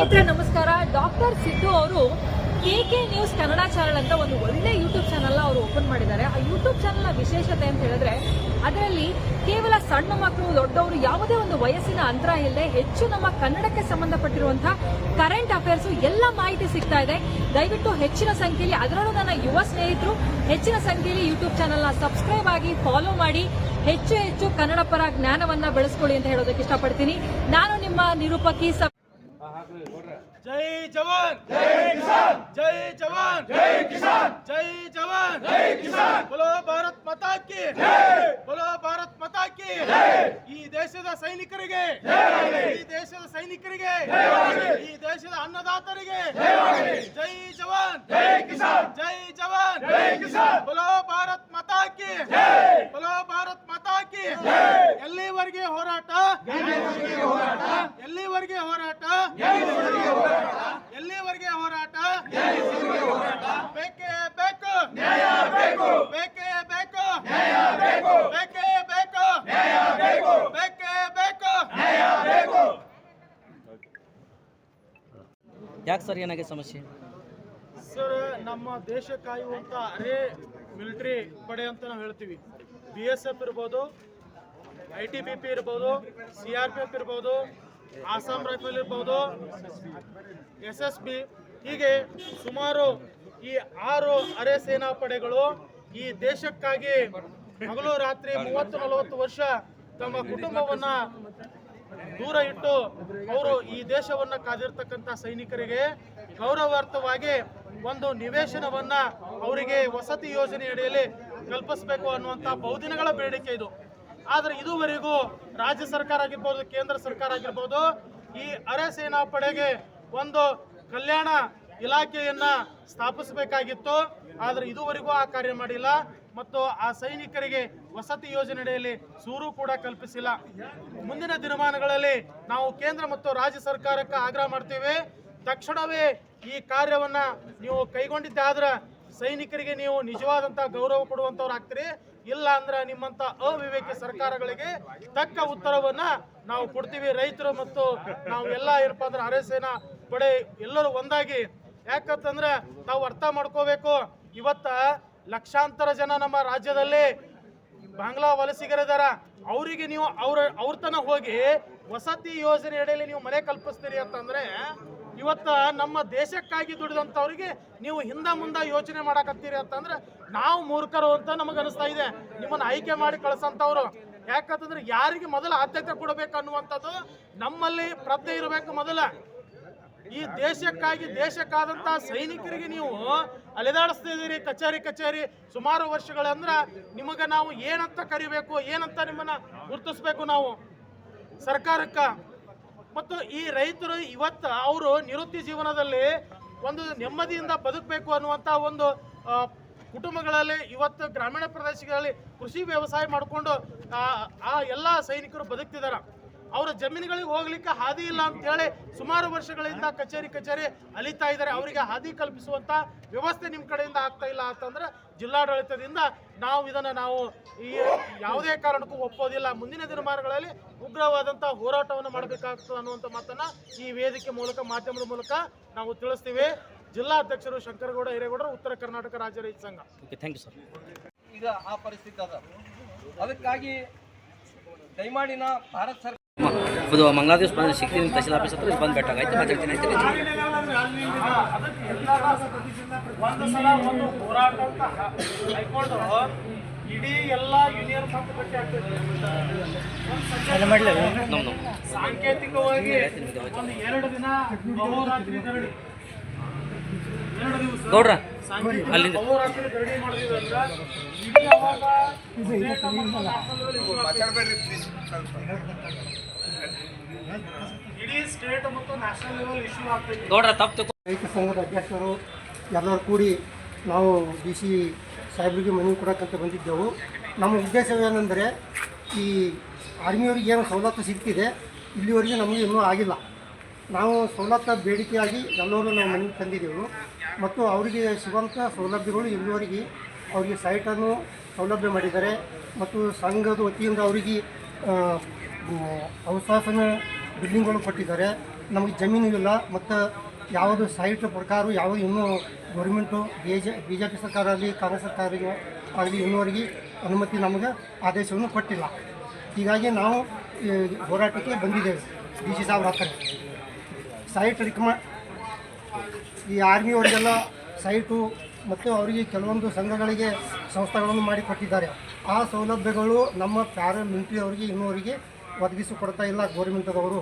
ನಮಸ್ಕಾರ. ಡಾಕ್ಟರ್ ಸಿದ್ದು ಅವರು KK news Kannada channel ಅಂತ ಒಂದು ಒಳ್ಳೆ ಯೂಟ್ಯೂಬ್ ಚಾನೆಲ್ ಅವರು ಓಪನ್ ಮಾಡಿದ್ದಾರೆ. ಆ ಯೂಟ್ಯೂಬ್ ಚಾನೆಲ್ನ ವಿಶೇಷತೆ ಅಂತ ಹೇಳಿದ್ರೆ ಅದರಲ್ಲಿ ಕೇವಲ ಸಣ್ಣ ಮಕ್ಕಳು ದೊಡ್ಡವರು ಯಾವುದೇ ಒಂದು ವಯಸ್ಸಿನ ಅಂತರ ಇಲ್ಲದೆ ಹೆಚ್ಚು ನಮ್ಮ ಕನ್ನಡಕ್ಕೆ ಸಂಬಂಧಪಟ್ಟಿರುವಂತಹ ಕರೆಂಟ್ ಅಫೇರ್ಸ್ ಎಲ್ಲ ಮಾಹಿತಿ ಸಿಗ್ತಾ ಇದೆ. ದಯವಿಟ್ಟು ಹೆಚ್ಚಿನ ಸಂಖ್ಯೆಯಲ್ಲಿ, ಅದರಲ್ಲೂ ನನ್ನ ಯುವ ಸ್ನೇಹಿತರು ಹೆಚ್ಚಿನ ಸಂಖ್ಯೆಯಲ್ಲಿ ಯೂಟ್ಯೂಬ್ ಚಾನೆಲ್ನ ಸಬ್ಸ್ಕ್ರೈಬ್ ಆಗಿ ಫಾಲೋ ಮಾಡಿ ಹೆಚ್ಚು ಕನ್ನಡ ಪರ ಜ್ಞಾನವನ್ನ ಬೆಳೆಸ್ಕೊಳ್ಳಿ ಅಂತ ಹೇಳೋದಕ್ಕೆ ಇಷ್ಟಪಡ್ತೀನಿ. ನಾನು ನಿಮ್ಮ ನಿರೂಪಕಿ. जय जवान जय किसान, जय जवान जय किसान, जय जवान जय किसान. बोलो भारत माता की जय, बोलो भारत माता की जय. ಈ ದೇಶದ ಸೈನಿಕರಿಗೆ ಜಯವಾಗಲಿ, ಈ ದೇಶದ ಸೈನಿಕರಿಗೆ ಜಯವಾಗಲಿ, ಈ ದೇಶದ ಅನ್ನದಾತರಿಗೆ ಜಯವಾಗಲಿ. ಜೈ ಜವಾನ್ ಜೈ ಕಿಸಾನ್, ಜೈ ಜವಾನ್ ಜೈ ಕಿಸಾನ್. बोलो भारत माता की जय, बोलो भारत माता की जय. ಎಲ್ಲಿವರೆಗೆ ಹೋರಾಟ, ಎಲ್ಲಿವರೆಗೆ ಹೋರಾಟ, ಎಲ್ಲಿವರೆಗೆ ಹೋರಾಟ, ಬೇಕೇ ಬೇಕು ನ್ಯಾಯ ಬೇಕು, ಬೇಕೇ ಬೇಕು ನ್ಯಾಯ ಬೇಕು, ಬೇಕೇ ಬೇಕು ನ್ಯಾಯ ಬೇಕು, ಬೇಕೇ ಬೇಕು ನ್ಯಾಯ ಬೇಕು. ಯಾಕೆ ಸರ್, ಏನಾಗಿದೆ ಸಮಸ್ಯೆ? ಸರ್, ನಮ್ಮ ದೇಶ ಕಾಯುವಂತ ಅರೆ ಮಿಲಿಟರಿ ಪಡೆ ಅಂತ ನಾವು ಹೇಳ್ತೀವಿ. BSF ಇರ್ಬೋದು, ITBP ಇರ್ಬೋದು, CRPF ಇರ್ಬೋದು, ಆಸಾಂ ರೈಫಲ್ ಇರ್ಬೋದು, SSB, ಹೀಗೆ ಸುಮಾರು ಈ 6 ಅರೆ ಸೇನಾ ಪಡೆಗಳು ಈ ದೇಶಕ್ಕಾಗಿ ಹಗಲು ರಾತ್ರಿ 30-40 ವರ್ಷ ತಮ್ಮ ಕುಟುಂಬವನ್ನ ದೂರ ಇಟ್ಟು ಅವರು ಈ ದೇಶವನ್ನ ಕಾದಿರ್ತಕ್ಕಂಥ ಸೈನಿಕರಿಗೆ ಗೌರವಾರ್ಥವಾಗಿ ಒಂದು ನಿವೇಶನವನ್ನ ಅವರಿಗೆ ವಸತಿ ಯೋಜನೆ ಅಡಿಯಲ್ಲಿ ಕಲ್ಪಿಸಬೇಕು ಅನ್ನುವಂಥ ಬಹುದಿನಗಳ ಬೇಡಿಕೆ ಇದು. ಆದರೆ ಇದುವರೆಗೂ ರಾಜ್ಯ ಸರ್ಕಾರ ಆಗಿರ್ಬೋದು, ಕೇಂದ್ರ ಸರ್ಕಾರ ಆಗಿರ್ಬೋದು, ಈ ಅರೆ ಸೇನಾ ಪಡೆಗೆ ಒಂದು ಕಲ್ಯಾಣ ಇಲಾಖೆಯನ್ನ ಸ್ಥಾಪಿಸಬೇಕಾಗಿತ್ತು. ಆದರೆ ಇದುವರೆಗೂ ಆ ಕಾರ್ಯ ಮಾಡಿಲ್ಲ ಮತ್ತು ಆ ಸೈನಿಕರಿಗೆ ವಸತಿ ಯೋಜನೆಯಲ್ಲಿ ಸೂರು ಕೂಡ ಕಲ್ಪಿಸಿಲ್ಲ. ಮುಂದಿನ ದಿನಮಾನಗಳಲ್ಲಿ ನಾವು ಕೇಂದ್ರ ಮತ್ತು ರಾಜ್ಯ ಸರ್ಕಾರಕ್ಕೆ ಆಗ್ರಹ ಮಾಡ್ತೇವೆ, ತಕ್ಷಣವೇ ಈ ಕಾರ್ಯವನ್ನ ನೀವು ಕೈಗೊಂಡಿದ್ದಾದ್ರೆ ಸೈನಿಕರಿಗೆ ನೀವು ನಿಜವಾದಂತ ಗೌರವ ಕೊಡುವಂತವ್ರು ಆಗ್ತೀರಿ. ಇಲ್ಲ ಅಂದ್ರೆ ನಿಮ್ಮಂತ ಅವಿವೇಕಿ ಸರ್ಕಾರಗಳಿಗೆ ತಕ್ಕ ಉತ್ತರವನ್ನ ನಾವು ಕೊಡ್ತೀವಿ. ರೈತರು ಮತ್ತು ನಾವು ಎಲ್ಲ ಏನಪ್ಪಾ ಅಂದ್ರೆ ಅರೆ ಸೇನಾ ಪಡೆ ಎಲ್ಲರೂ ಒಂದಾಗಿ, ಯಾಕಂತಂದ್ರೆ ನಾವು ಅರ್ಥ ಮಾಡ್ಕೋಬೇಕು, ಇವತ್ತ ಲಕ್ಷಾಂತರ ಜನ ನಮ್ಮ ರಾಜ್ಯದಲ್ಲಿ ಬಾಂಗ್ಲಾ ವಲಸಿಗರಿದಾರ. ಅವರಿಗೆ ನೀವು ಅವ್ರ ತನ ಹೋಗಿ ವಸತಿ ಯೋಜನೆ ಅಡಿಯಲ್ಲಿ ನೀವು ಮನೆ ಕಲ್ಪಿಸ್ತೀರಿ ಅಂತಂದ್ರೆ ಇವತ್ತ ನಮ್ಮ ದೇಶಕ್ಕಾಗಿ ದುಡಿದಂಥವ್ರಿಗೆ ನೀವು ಹಿಂದ ಯೋಚನೆ ಮಾಡಕತ್ತೀರಿ ಅಂತಂದ್ರೆ ನಾವು ಮೂರ್ಖರು ಅಂತ ನಮಗೆ ಅನಿಸ್ತಾ ಇದೆ. ನಿಮ್ಮನ್ನು ಆಯ್ಕೆ ಮಾಡಿ ಕಳ್ಸಂತವ್ರು. ಯಾಕಂತಂದ್ರೆ ಯಾರಿಗೆ ಮೊದಲ ಆದ್ಯತೆ ಕೊಡಬೇಕು ಅನ್ನುವಂಥದ್ದು ನಮ್ಮಲ್ಲಿ ಪ್ರಜ್ಞೆ ಇರಬೇಕು. ಮೊದಲ ಈ ದೇಶಕ್ಕಾಗಿ ದೇಶಕ್ಕಾದಂತ ಸೈನಿಕರಿಗೆ ನೀವು ಅಲೆದಾಡಿಸ್ತಿದ್ದೀರಿ ಕಚೇರಿ ಸುಮಾರು ವರ್ಷಗಳಂದ್ರ ನಿಮಗೆ ನಾವು ಏನಂತ ಕರಿಬೇಕು, ಏನಂತ ನಿಮ್ಮನ್ನ ಗುರುತಿಸ್ಬೇಕು ನಾವು ಸರ್ಕಾರಕ್ಕ. ಮತ್ತು ಈ ರೈತರು ಇವತ್ತು ಅವರು ನಿವೃತ್ತಿ ಜೀವನದಲ್ಲಿ ಒಂದು ನೆಮ್ಮದಿಯಿಂದ ಬದುಕಬೇಕು ಅನ್ನುವಂಥ ಒಂದು ಕುಟುಂಬಗಳಲ್ಲಿ ಇವತ್ತು ಗ್ರಾಮೀಣ ಪ್ರದೇಶಗಳಲ್ಲಿ ಕೃಷಿ ವ್ಯವಸಾಯ ಮಾಡಿಕೊಂಡು ಆ ಎಲ್ಲ ಸೈನಿಕರು ಬದುಕ್ತಿದ್ದಾರೆ. ಅವರ ಜಮೀನುಗಳಿಗೆ ಹೋಗ್ಲಿಕ್ಕೆ ಹಾದಿ ಇಲ್ಲ ಅಂತ ಹೇಳಿ ಸುಮಾರು ವರ್ಷಗಳಿಂದ ಕಚೇರಿ ಅಲಿತಾ ಇದ್ದಾರೆ. ಅವರಿಗೆ ಹಾದಿ ಕಲ್ಪಿಸುವಂತ ವ್ಯವಸ್ಥೆ ನಿಮ್ಮ ಕಡೆಯಿಂದ ಆಗ್ತಾ ಇಲ್ಲ ಅಂತಂದ್ರೆ ಜಿಲ್ಲಾಡಳಿತದಿಂದ ನಾವು ಈ ಯಾವುದೇ ಕಾರಣಕ್ಕೂ ಒಪ್ಪೋದಿಲ್ಲ. ಮುಂದಿನ ದಿನಮಾನಗಳಲ್ಲಿ ಉಗ್ರವಾದಂತಹ ಹೋರಾಟವನ್ನು ಮಾಡಬೇಕಾಗ್ತದೆ ಅನ್ನುವಂಥ ಮಾತನ್ನ ಈ ವೇದಿಕೆ ಮೂಲಕ, ಮಾಧ್ಯಮದ ಮೂಲಕ ನಾವು ತಿಳಿಸ್ತೀವಿ. ಜಿಲ್ಲಾಧ್ಯಕ್ಷರು ಶಂಕರಗೌಡ ಹಿರೇಗೌಡರು, ಉತ್ತರ Karnataka Rajya Raitha Sangha. Thank you sir. ಈಗ ಆ ಪರಿಸ್ಥಿತಿ ಅದ. ಅದಕ್ಕಾಗಿ ದಯಮಾಡಿ ಭಾರತ ಸರ್ಕಾರ ಇದು ಮಂಗಳಾದೇಶ ಬಂದು ಸಿಗ್ತೀನಿ ತಹಸೀಲ್ ಆಫೀಸ್ ಹತ್ರ ಬಂದು ಬೆಟ್ಟಾಗೈತೆ ಮಾತಾಡ್ತೀನಿ. ಇಡೀ ಎಲ್ಲ ಯೂನಿಯನ್ ಸಾಂಕೇತಿಕವಾಗಿ ಒಂದು 2 ದಿನ ಬಹುರಾತ್ರಿ ಧರಣಿ, 2 ದಿವಸ ಗೌಡ್ರ ಅಲ್ಲಿಂದ ಬಹುರಾತ್ರಿ ಧರಣಿ ಮಾಡಿದ್ವಿ ಅಂದ್ರೆ ಇಡೀ ಸ್ಟೇಟ್ ಮತ್ತು ನ್ಯಾಷನಲ್ ಲೆವೆಲ್ ಇಶ್ಯೂ ಆಗ್ತದೆ. ಗೌಡ್ರ ತಪ್ಪು ರೈತ ಸಂಘದ ಅಧ್ಯಕ್ಷರು ಎಲ್ಲರೂ ಕೂಡಿ ನಾವು DC ಸಾಹೇಬರಿಗೆ ಮನವಿ ಕೊಡೋಕ್ಕಂತ ಬಂದಿದ್ದೆವು. ನಮ್ಮ ಉದ್ದೇಶವೇನೆಂದರೆ ಈ ಆರ್ಮಿಯವರಿಗೆ ಏನು ಸವಲತ್ತು ಸಿಗ್ತಿದೆ ಇಲ್ಲಿವರೆಗೆ ನಮಗೆ ಇನ್ನೂ ಆಗಿಲ್ಲ. ನಾವು ಸವಲತ್ತು ಬೇಡಿಕೆಯಾಗಿ ಎಲ್ಲರೂ ನಾವು ಮನೆಗೆ ತಂದಿದ್ದೆವು ಮತ್ತು ಅವರಿಗೆ ಸಿಗುವಂಥ ಸೌಲಭ್ಯಗಳು ಇಲ್ಲಿವರೆಗೆ ಅವರಿಗೆ ಸೈಟನ್ನು ಸೌಲಭ್ಯ ಮಾಡಿದ್ದಾರೆ ಮತ್ತು ಸಂಘದ ವತಿಯಿಂದ ಅವರಿಗೆ ಅವಕಾಶನ ಬಿಲ್ಡಿಂಗ್ಗಳು ಕೊಟ್ಟಿದ್ದಾರೆ. ನಮಗೆ ಜಮೀನು ಇಲ್ಲ ಮತ್ತು ಯಾವುದು ಸೈಟ್ ಪ್ರಕಾರ ಯಾವುದು ಇನ್ನೂ ಗೌರ್ಮೆಂಟು ಬಿ ಜೆ ಪಿ ಸರ್ಕಾರ ಆಗಲಿ ಕಾಂಗ್ರೆಸ್ ಸರ್ಕಾರ ಆಗಲಿ ಇನ್ನೂವರೆಗೆ ಅನುಮತಿ ನಮಗೆ ಆದೇಶವನ್ನು ಕೊಟ್ಟಿಲ್ಲ. ಹೀಗಾಗಿ ನಾವು ಈ ಹೋರಾಟಕ್ಕೆ ಬಂದಿದ್ದೇವೆ. ಡಿ ಸಿ ಸಾಹೇಬ್ರ ಹತ್ತಿರ ಸೈಟ್ ಈ ಆರ್ಮಿಯವರಿಗೆಲ್ಲ ಸೈಟು ಮತ್ತು ಅವರಿಗೆ ಕೆಲವೊಂದು ಸಂಘಗಳಿಗೆ ಸಂಸ್ಥೆಗಳನ್ನು ಮಾಡಿ ಕೊಟ್ಟಿದ್ದಾರೆ. ಆ ಸೌಲಭ್ಯಗಳು ನಮ್ಮ ಪ್ಯಾರಾಮಿಲಿಟ್ರಿ ಅವರಿಗೆ ಇನ್ನೂವರೆಗೆ ಒದಗಿಸಿಕೊಡ್ತಾ ಇಲ್ಲ ಗೌರ್ಮೆಂಟದವರು.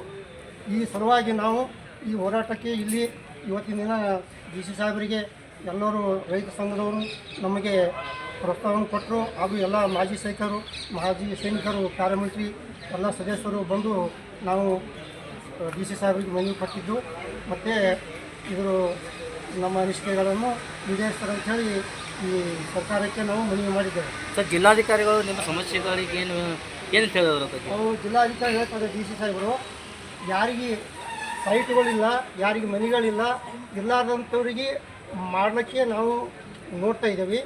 ಈ ಸಲುವಾಗಿ ನಾವು ಈ ಹೋರಾಟಕ್ಕೆ ಇಲ್ಲಿ ಇವತ್ತಿನ ದಿನ ಡಿ ಸಿ ಸಾಹೇಬರಿಗೆ ಎಲ್ಲರೂ ರೈತ ಸಂಘದವರು ನಮಗೆ ಪ್ರೋತ್ಸಾಹವನ್ನು ಕೊಟ್ಟರು. ಹಾಗೂ ಎಲ್ಲ ಮಾಜಿ ಸೈನಿಕರು ಪ್ಯಾರಾಮಿಲಿಟ್ರಿ ಎಲ್ಲ ಸದಸ್ಯರು ಬಂದು ನಾವು ಡಿ ಸಿ ಸಾಹೇಬರಿಗೆ ಮನವಿ ಕೊಟ್ಟಿದ್ದು ಮತ್ತು ಇವರು ನಮ್ಮ ಅನಿಸಿಕೆಗಳನ್ನು ಈಡೇರಿಸ್ತಾರೆ ಅಂಥೇಳಿ ಈ ಸರ್ಕಾರಕ್ಕೆ ನಾವು ಮನವಿ ಮಾಡಿದ್ದೇವೆ. ಸರ್, ಜಿಲ್ಲಾಧಿಕಾರಿಗಳು ನಿಮ್ಮ ಸಮಸ್ಯೆಗಳಿಗೆ ಏನು ಹೇಳಿದ್ರು? ಅವರು ಜಿಲ್ಲಾಧಿಕಾರಿ ಹೇಳ್ತಾರೆ, ಡಿ ಸಿ ಸಾಹೇಬರು ಯಾರಿಗೆ ಸೈಟ್ಗಳಿಲ್ಲ, ಯಾರಿಗೆ ಮನೆಗಳಿಲ್ಲ, ಇಲ್ಲಾರ್ದಂಥವ್ರಿಗೆ ಮಾಡಲಿಕ್ಕೆ ನಾವು ನೋಡ್ತಾ ಇದ್ದೀವಿ.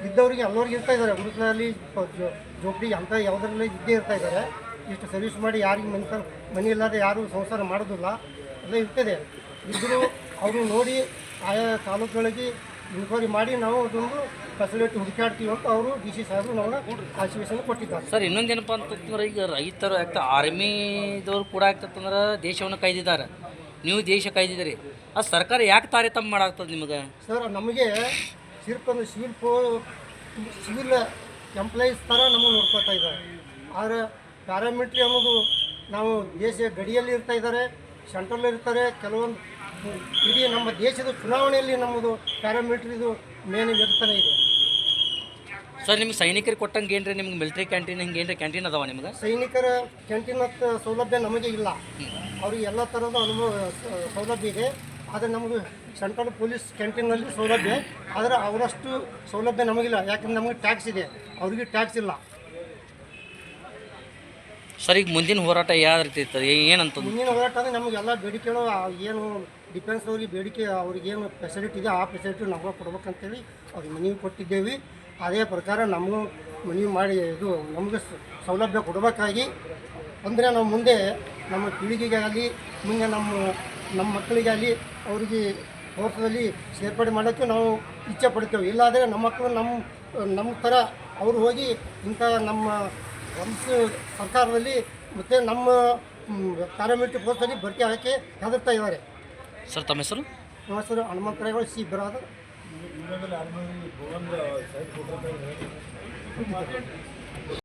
ಇದ್ದವರಿಗೆ ಎಲ್ಲರಿಗೆ ಇರ್ತಾ ಇದ್ದಾರೆ, ಹುಡುಕಲ್ಲಿ ಜೋಪಡಿಗೆ ಅಂಥ ಯಾವುದರಲ್ಲೇ ಇದ್ದೇ ಇರ್ತಾ ಇದ್ದಾರೆ. ಇಷ್ಟು ಸರ್ವಿಸ್ ಮಾಡಿ ಯಾರಿಗೆ ಮನೆ ಇಲ್ಲದೆ ಯಾರೂ ಸಂಸಾರ ಮಾಡೋದಿಲ್ಲ, ಎಲ್ಲ ಇರ್ತದೆ. ಇದ್ದರೂ ಅವರು ನೋಡಿ ಆಯಾ ತಾಲೂಕುಗಳಿಗೆ ಇನ್ಕ್ವೈರಿ ಮಾಡಿ ನಾವು ಅದೊಂದು ಫೆಸಿಲಿಟಿ ಹುಡುಕಾಡ್ತೀವಿ ಅಂತ ಅವರು ಡಿ ಸಿ ಸಾಹೇಬರು ನಮಗೆ ಆಶ್ವಾಸನೆ ಕೊಟ್ಟಿದ್ದಾರೆ. ಸರ್, ಇನ್ನೊಂದೇನಪ್ಪ ಅಂತಂದ್ರೆ ಈಗ ರೈತರು ಆರ್ಮಿದವ್ರು ಕೂಡ ಆಗ್ತಂದ್ರೆ ದೇಶವನ್ನು ಕಾಯ್ದಿದ್ದಾರೆ, ನೀವು ದೇಶ ಕಾಯ್ದಿದ್ದೀರಿ. ಅದು ಸರ್ಕಾರ ಯಾಕೆ ತಾರತಮ್ಯ ಮಾಡಾಗ್ತದೆ ನಿಮಗೆ? ಸರ್, ನಮಗೆ ಸಿರ್ಕೊಂದು ಸಿವಿಲ್ ಎಂಪ್ಲಾಯೀಸ್ ಥರ ನಮಗೆ ನೋಡ್ಕೊತಾ ಇದ್ದಾರೆ. ಆದರೆ ಪ್ಯಾರಾಮಿಲಿಟ್ರಿ ಅನ್ನೋದು ನಾವು ದೇಶ ಗಡಿಯಲ್ಲಿ ಇರ್ತಾ ಇದ್ದಾರೆ, ಸೆಂಟ್ರಲ್ ಇರ್ತಾರೆ. ಕೆಲವೊಂದು ಇಡೀ ನಮ್ಮ ದೇಶದ ಚುನಾವಣೆಯಲ್ಲಿ ನಮ್ಮದು ಪ್ಯಾರಾಮಿಲಿಟ್ರಿದು ಮೇನ್ ಇರ್ತಾನೆ ಇದೆ. ಸರ್, ನಿಮ್ಗೆ ಸೈನಿಕರಿಗೆ ಕೊಟ್ಟಂಗೆ ಏನ್ರಿ ನಿಮ್ಗೆ ಮಿಲಿಟರಿ ಕ್ಯಾಂಟೀನ್ ಹಿಂಗೆ ಏನ್ರಿ ಕ್ಯಾಂಟೀನ್ ಅದಾವ ನಿಮ್ಗೆ? ಸೈನಿಕರ ಕ್ಯಾಂಟೀನ್ ಸೌಲಭ್ಯ ನಮಗೆ ಇಲ್ಲ. ಅವ್ರಿಗೆ ಎಲ್ಲ ಥರದ ಸೌಲಭ್ಯ ಇದೆ. ಆದರೆ ನಮ್ಮದು ಸೆಂಟ್ರಲ್ ಪೊಲೀಸ್ ಕ್ಯಾಂಟೀನಲ್ಲಿ ಸೌಲಭ್ಯ, ಆದರೆ ಅವರಷ್ಟು ಸೌಲಭ್ಯ ನಮಗಿಲ್ಲ. ಯಾಕಂದ್ರೆ ನಮಗೆ ಟ್ಯಾಕ್ಸ್ ಇದೆ, ಅವ್ರಿಗೆ ಟ್ಯಾಕ್ಸ್ ಇಲ್ಲ. ಸರ್, ಈಗ ಮುಂದಿನ ಹೋರಾಟ ಯಾವ ರೀತಿ ಇರ್ತದೆ, ಏನಂತ? ಮುಂದಿನ ಹೋರಾಟ ಅಂದರೆ ನಮಗೆಲ್ಲ ಬೇಡಿಕೆಗಳು ಏನು ಡಿಫೆನ್ಸ್ದವ್ರಿಗೆ ಬೇಡಿಕೆ ಅವ್ರಿಗೇನು ಫೆಸಿಲಿಟಿ ಇದೆ ಆ ಫೆಸಿಲಿಟಿ ನಮಗೆ ಕೊಡ್ಬೇಕಂತೇಳಿ ಅವ್ರಿಗೆ ಮನವಿ ಕೊಟ್ಟಿದ್ದೇವೆ. ಅದೇ ಪ್ರಕಾರ ನಮಗೂ ಮನವಿ ಮಾಡಿ ಇದು ನಮಗೆ ಸೌಲಭ್ಯ ಕೊಡಬೇಕಾಗಿ ಅಂದರೆ ನಾವು ಮುಂದೆ ನಮ್ಮ ಪೀಳಿಗೆಗಾಗಲಿ ಮುಂದೆ ನಮ್ಮ ಮಕ್ಕಳಿಗಾಗಲಿ ಅವರಿಗೆ ಹೋರಾಟದಲ್ಲಿ ಸೇರ್ಪಡೆ ಮಾಡೋಕ್ಕೆ ನಾವು ಇಚ್ಛೆ ಪಡ್ತೇವೆ. ಇಲ್ಲಾದರೆ ನಮ್ಮ ಮಕ್ಕಳು ನಮ್ಮ ಥರ ಅವರು ಹೋಗಿ ಇಂಥ ನಮ್ಮ ಸರ್ಕಾರದಲ್ಲಿ ಮತ್ತು ನಮ್ಮ ಪ್ಯಾರಾಮಿಲಿಟ್ರಿ ಪೋಸ್ಟಲ್ಲಿ ಭರ್ತಿ ಹಾಕಿ ಹೆದರ್ತಾ ಇದ್ದಾರೆ. ಸರ್, ತಮ್ಮ ಹೆಸರು? ನಮ್ಮ ಹೆಸರು ಹನುಮಂತರಾಯಗಳು ಸಿ ಬ್ರಾದರ್.